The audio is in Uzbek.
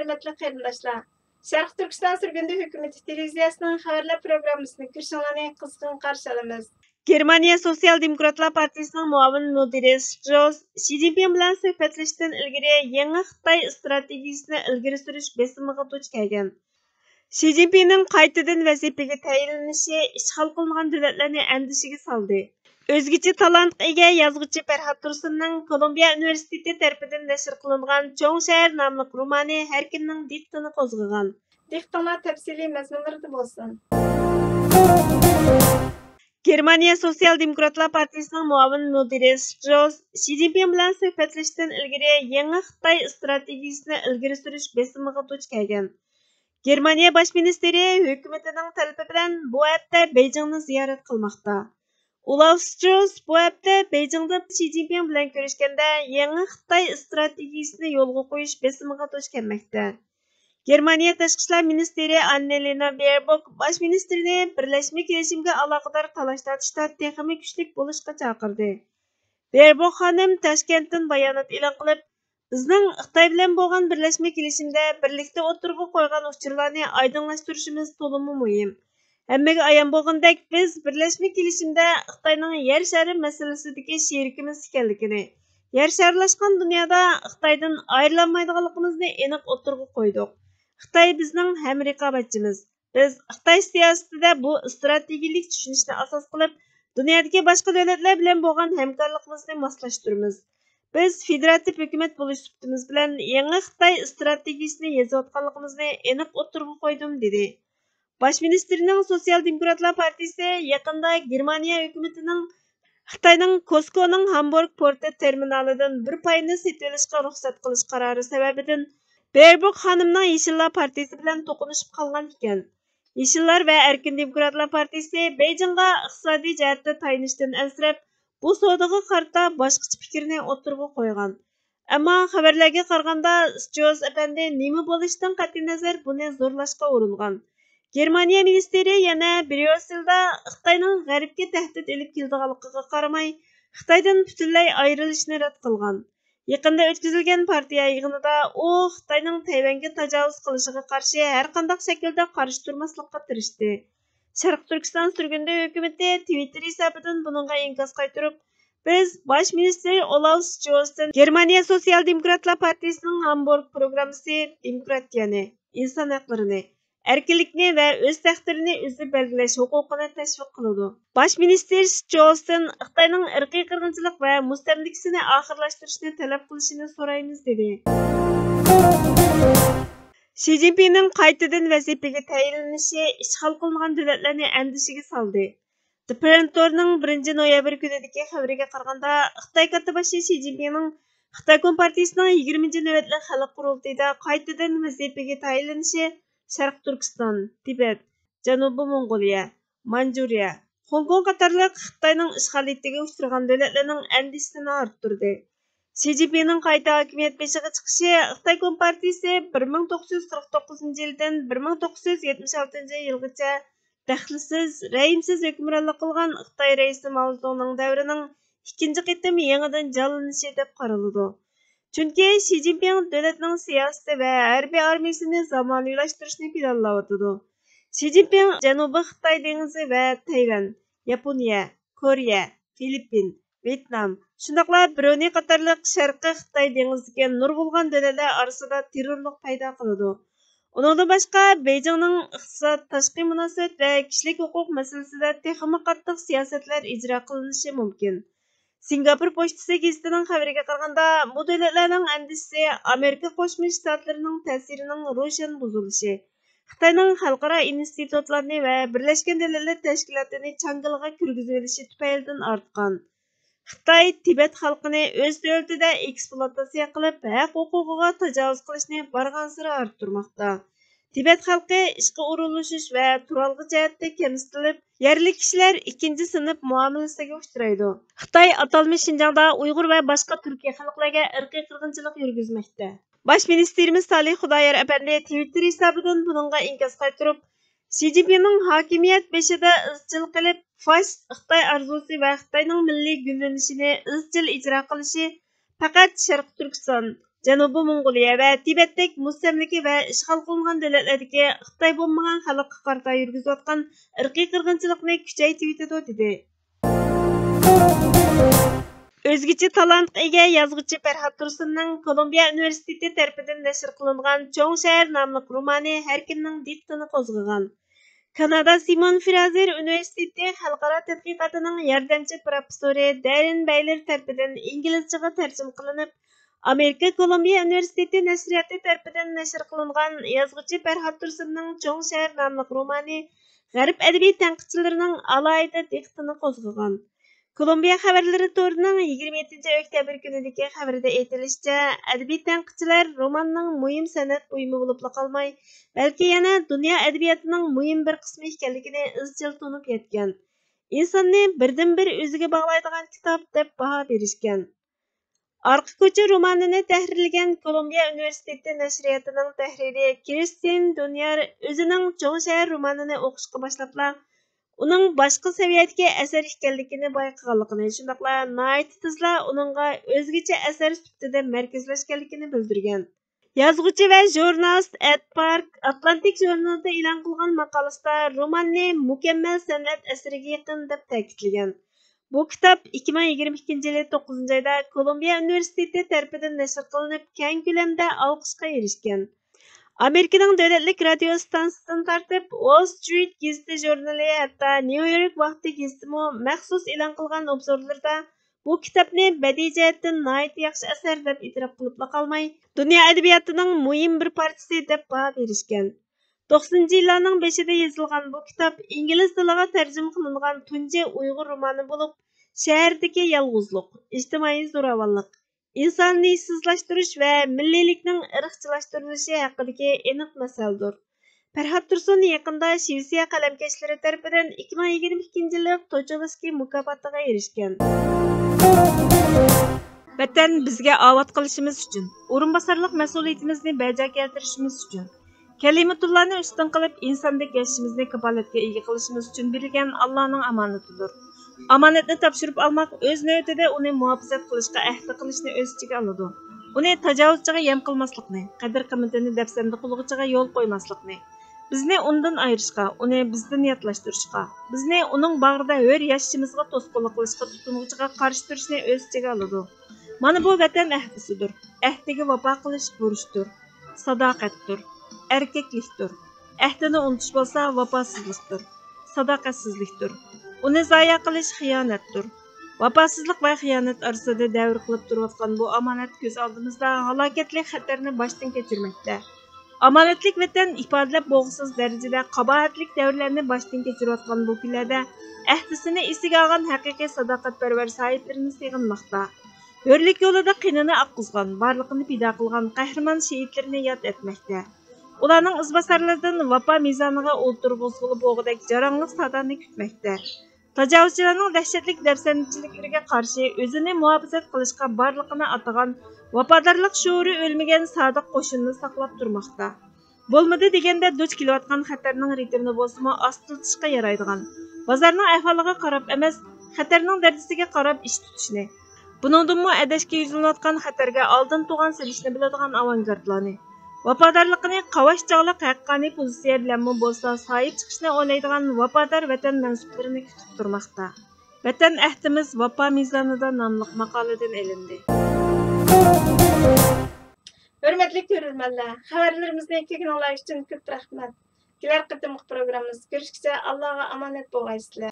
hörmetli qarindoshlar. Sharq Turkiston Sürgündü Hökuməti televiziyasının xəbərlər proqrammasını görüşünüzü qızğın qarşı alamiz. Germaniya Sosial Demokratlar Partiyasının muavin müdiri Strauss, Xi Jinping bilan suhbatlashishdan ilgari yangi Xitoy strategiyasini ilgari surish besimiga duch kelgan. Xi Jinpingning qaytadan vazifaga tayinlanishi ishg'ol qilingan davlatlarni andishiga soldi. O'zgacha talantga ega yozuvchi Farhod Tursunning Kolumbiya universiteti tarafidan nashr qilingan Cho'ng shahar nomli romani har kimning diqqatini qo'zg'agan. Diqqatlar tafsiliy mazmunlarda bo'lsin. Germaniya Sosial Demokratlar Partiyasının muavin müdiri Strauss, Xi Jinping bilan suhbatlashishdan ilgari yangi Xitoy strategiyasini ilgari surish besimiga duch kelgan. Germaniya bosh ministri hukumatining talabi bilan bu hafta Beijingni ziyorat qilmoqda. Olaf Strauss bu hafta Beijingda Xi Jinping bilan ko'rishganda yangi Xitoy strategiyasini yo'lga qo'yish besimiga duch kelmoqda. Germaniya Tashqi ishlar ministri Annalena Baerbock bosh ministrni birlashma kelishimga aloqador talash-tortishda texnik kuchli bo'lishga chaqirdi. Baerbock xonim Toshkentdan bayonot e'lon qilib, bizning Xitoy bilan bo'lgan birlashma kelishimda birlikda o'tirg'a qo'ygan uchurlarni oydinlashtirishimiz to'liq muhim. Hammaga ayon bo'lgandek, biz birlashma kelishimda Xitoyning yer shari masalasidagi sherikimiz ekanligini, yer sharlashgan dunyoda Xitoydan ayrilmaydiganligimizni aniq o'tirg'a qo'ydik. Xitoy bizning ham raqobatchimiz. Biz Xitoy siyosatida bu strategik tushunishni asos qilib, dunyodagi boshqa davlatlar bilan bo'lgan hamkorligimizni moslashtiramiz. Biz federativ hukumat bo'lish suhbatimiz bilan yangi Xitoy strategiyasini yozayotganligimizni aniq o'tirg'a qo'ydim dedi. Bosh ministrning Sosial Demokratlar Partiyasi yaqinda Germaniya hukumatining Xitoyning Costco'ning Hamburg porti terminalidan bir payni sotib olishga ruxsat qilish qarori sababidan Baerbock xonimning Yeşillar partiyasi bilan to'qnashib qolgan ekan. Yeşillar va Erkin Demokratlar partiyasi Beijingga iqtisodiy jihatda tayinishdan ansirab, bu savdoga qarata boshqacha fikrni o'tirg'a qo'ygan. Ammo xabarlarga qaraganda, Strauss apandi nima bo'lishidan qat'iy nazar buni zo'rlashga uringan. Germaniya ministri yana Bryusselda Xitoyning g'arbga tahdid elib keladiganligiga qaramay, Xitoydan butunlay ayrilishni rad qilgan. Yaqinda o'tkazilgan partiya yig'inida u Xitoyning Tayvanga tajovuz qilishiga qarshi har qanday shaklda qarshi turmaslikka tirishdi. Sharq Turkiston Sürgündü Hökuməti Twitter hisobidan buningga inkos qaytarib, biz bosh ministr Olaf Straussdan Germaniya Sosial Demokratlar Partiyasining Hamburg programmasi demokratiyani, inson haqlarini, erkinlikni va o'z taqdirini o'zi belgilash huquqini tashviq qiladi. Bosh ministr Straussdan Xitoyning irqiy qirg'inchilik va mustamlikasini oxirlashtirishni talab qilishini so'raymiz dedi. Xi Jinpingning qaytadan vazifaga tayinlanishi ishg'ol qilingan davlatlarni andishiga soldi. The Parentor'ning 1 noyabr kunidagi xabariga qaraganda, Xitoy katibashi Xi Jinpingning Xitoy Kompartiyasining 20 navbatli xalq qurultayida qaytadan vazifaga tayinlanishi Sharq Turkiston, Tibet, Janubiy Mongoliya, Manjuriya, Hong Kong qatorliq Xitoyning ishg'oliyatiga uchragan davlatlarning andisini orttirdi. Xi Jinpingning qayta hokimiyat beshiga chiqishi Xitoy Kompartiyasi 1949 yildan 1976 yilgacha daxlsiz, rəhimsiz hukmronlik qilgan Xitoy raisi Mao Zedongning davrining ikkinchi qitim yangidan jonlanishi deb qaraladi. Chunki Xi Jinping davlatning siyosati va harbiy armiyasini zamonaviylashtirishni planlayotdi. Xi Jinping Janubiy Xitoy dengizi va Tayvan, Yaponiya, Koreya, Filippin, Vyetnam, shundaqla Bruney qatorliq Sharqiy Xitoy dengiziga nurg'ulg'an davlatlar orasida terrorlik paydo qiladi. Uningdan boshqa Beijingning iqtisod, tashqi munosabat va kishilik huquq masalasida texnik qattiq siyosatlar ijro qilinishi mumkin. Singapur pochtasi gazetining xabariga qaraganda, bu davlatlarning andisi Amerika Qo'shma Shtatlarining ta'sirining ro'shan buzilishi, Xitoyning xalqaro institutlarini va Birlashgan Davlatlar Tashkilotini changalga kirgizib olishi tufaylidan ortgan. Xitoy Tibet xalqini o'z davlatida ekspluatatsiya qilib, haq huquqiga tajovuz qilishni barg'ansiri orttirmoqda. Tibet xalqi ishga o'rinlashish va turalg'i jihatda kamsitilib, yerlik kishilar ikkinchi sinf muomalasiga uchraydi. Xitoy atalmish Xinjiangda Uyg'ur va boshqa Turkiya xalqlariga irqiy qirg'inchilik yurgizmoqda. Bosh ministerimiz Salih Xudoyor apandi Twitter hisobidan buningga inkos qaytarib, Xi Jinpingning hokimiyat beshida izchil qilib, fasist Xitoy arzusi va Xitoyning milliy gullanishini izchil ijro qilishi faqat Sharq Turkiston, Janubiy Mongoliya va Tibetdek mustamlaka va ishg'ol qilingan davlatlardagi Xitoy bo'lmagan xalqqa qarata yurgizayotgan irqiy qirg'inchilikni kuchaytirib yetadi dedi. O'zgacha talantga ega yozuvchi Farhod Tursunning Kolumbiya universiteti tarafidan nashr qilingan Cho'ng shahar nomli romani har kimning diqqatini qo'zg'agan. Kanada Simon Fraser universiteti xalqaro tadqiqotining yordamchi professori Darren Bayler tarafidan inglizchaga tarjima qilinib, Amerika Kolumbiya universiteti nashriyati tarafidan nashr qilingan yozuvchi Farhod Tursunning Cho'ng shahar nomli romani G'arb adabiy tanqidchilarining alohida diqqatini qo'zg'agan. Kolumbiya xabarlari to'rining 27 oktyabr kunidagi xabarida aytilishicha, adabiy tanqidchilar romanning muhim san'at buyumi bo'lib qolmay, balki yana dunyo adabiyotining muhim bir qismi ekanligini izchil tunib yetgan. Insonni birdan-bir o'ziga bog'laydigan kitob deb baho berishgan. Arqa ko'cha romanini tahrirlagan Kolumbiya universiteti nashriyatining tahriri Kristin Dunyor o'zining Cho'ng shahar romanini o'qishga boshlabla uning boshqa saviyadagi asar ekanligini bayqaganligini, shundaqla nihoyat tezla uningga o'zgacha asar sifatida markazlashganligini bildirgan. Yozuvchi va jurnalist Ed Park Atlantic jurnalida e'lon qilgan maqolasida romanni mukammal san'at asariga yaqin deb ta'kidlagan. Bu kitob 2022 yili 9 oyda Kolumbiya universiteti tarafidan nashr qilinib, keng ko'lamda olqishga erishgan. Amerikaning davlatlik radio stansiyasidan tortib, Wall Street gazeti jurnali, hatto New York vaqti gazetimi maxsus e'lon qilgan obzorlarda bu kitobni badiiy jihatdan nihoyat yaxshi asar deb e'tirof qilib qolmay, dunyo adabiyotining muhim bir parchasi deb baho berishgan. 90-yillarning beshida yozilgan bu kitob ingliz tiliga tarjima qilingan tunji Uyg'ur romani bo'lib, shahardagi yolg'izlik, ijtimoiy zo'ravonlik, insonni sizlashtirish va milliylikning irqchilashtirilishi haqidagi aniq masaldir. Farhod Tursun yaqinda Shvetsiya qalamkashlari tarafidan 2022 yillik Tochilski mukofotiga erishgan. Vatan bizga avod qilishimiz uchun, o'rinbosarlik mas'uliyatimizni bajo keltirishimiz uchun, kalimatullohni ustun qilib insondek yashashimizni kafolatga ega qilishimiz uchun berilgan Allohning omonatidir. Omonatni topshirib olmoq o'z navbatida uni muhofazat qilishga ahd qilishni o'z ichiga oladi. Uni tajovuzchiga yem qilmaslikni, qadr-qimmatini dafsanda qulg'ichiga yo'l qo'ymaslikni, bizni undan ayirishga, uni bizdan yatlashtirishga, bizni uning bag'rida hur yashashimizga to'sqinlik qilishga tutunuvchiga qarshi turishni o'z ichiga oladi. Mana bu vatan ahdisidir. Ahdiga vafo qilish burchdir, sadoqatdir, erkaklikdir. Ahdini unutish bo'lsa vafosizlikdir, sadoqatsizlikdir. Uni zoya qilish xiyonatdir. Vafosizlik va xiyonat orasida davr qilib turayotgan bu omonat ko'z oldimizda halokatli xatarni boshdan kechirmoqda. Omonatlik vatan ifodalab bo'g'siz darajada qabohatlik davrlarni boshdan kechirayotgan bu kunlarda ahdisini esiga olgan haqiqiy sadoqatparvar sohiblarini sig'inmoqda. Hurlik yo'lida qinini oqqizgan, barliqini pido qilgan qahramon shehidlarini yod etmoqda. Ularning izbosarlaridan vafo mezoniga o'ltirg'izg'ili bo'g'idek jaranglik sadoni kutmoqda. Tajovuzchilarning dahshatli dafsanchiliklariga qarshi o'zini muhofazat qilishga barliqini atagan vafodorlik shuuri o'lmagan sodiq qo'shinni saqlab turmoqda. Bo'lmadi deganda duch kelayotgan xatarning ritmini bo'lsa-mu ostiltishga yaraydigan. Bozorning ahvoliga qarab emas, xatarning darajasiga qarab ish tutishni. Buningdanmi adashga yuzilayotgan xatarga oldin tug'an silishni biladigan avangardlarni, vafodorligini qavash-chog'liq haqqoniy pozitsiya bilan bo'lsa sahib chiqishni o'ylaydigan vafodor vatan mansublarini kutib turmoqda. Vatan ahdimiz vafo mezonida nomli maqoladan olindi. Hurmatli ko'ruvchilar, xabarlarimizni ko'rganlar uchun ko'p rahmat. Kelar qatimliq programmamiz ko'rishguncha Allohga omonat bo'lgaysizlar.